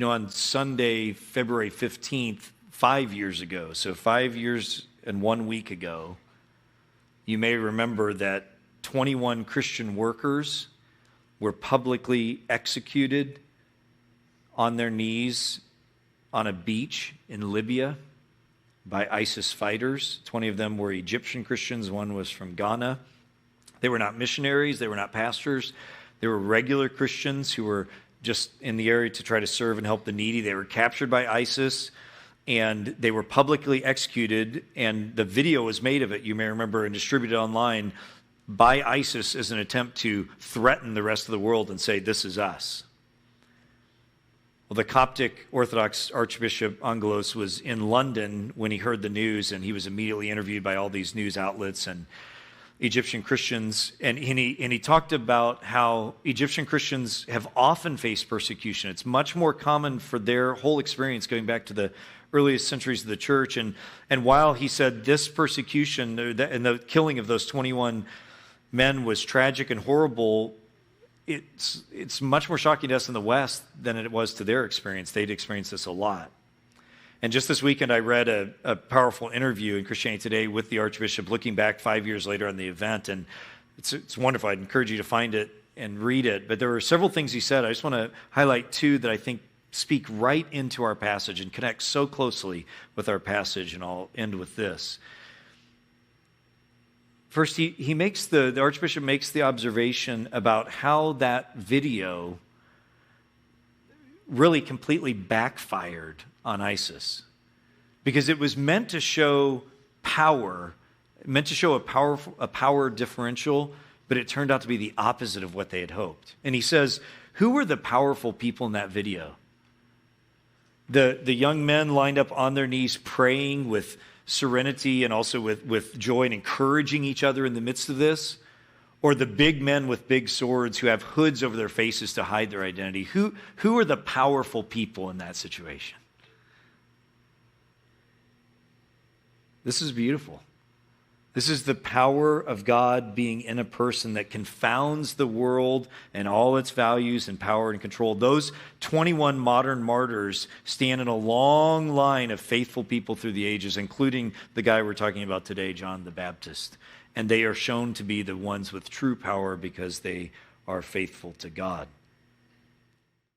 on Sunday, February 15th, 5 years ago, so 5 years and 1 week ago, you may remember that 21 Christian workers were publicly executed on their knees on a beach in Libya by ISIS fighters. 20 of them were Egyptian Christians. One was from Ghana. They were not missionaries. They were not pastors. They were regular Christians who were just in the area to try to serve and help the needy. They were captured by ISIS, and they were publicly executed, and the video was made of it, you may remember, and distributed online by ISIS as an attempt to threaten the rest of the world and say, this is us. Well, the Coptic Orthodox Archbishop Angelos was in London when he heard the news, and he was immediately interviewed by all these news outlets and Egyptian Christians, and he talked about how Egyptian Christians have often faced persecution. It's much more common for their whole experience going back to the earliest centuries of the church. And while he said this persecution and the killing of those 21 men was tragic and horrible, it's much more shocking to us in the West than it was to their experience. They'd experienced this a lot. And just this weekend, I read a powerful interview in Christianity Today with the Archbishop, looking back 5 years later on the event. And it's wonderful. I'd encourage you to find it and read it. But there were several things he said. I just want to highlight two that I think speak right into our passage and connect so closely with our passage. And I'll end with this. First, the Archbishop makes the observation about how that video really completely backfired on ISIS, because it was meant to show power, meant to show a power differential, but it turned out to be the opposite of what they had hoped. And he says, who were the powerful people in that video? The young men lined up on their knees praying with serenity and also with joy and encouraging each other in the midst of this? Or the big men with big swords who have hoods over their faces to hide their identity? Who are the powerful people in that situation? This is beautiful. This is the power of God being in a person that confounds the world and all its values and power and control. Those 21 modern martyrs stand in a long line of faithful people through the ages, including the guy we're talking about today, John the Baptist. And they are shown to be the ones with true power because they are faithful to God.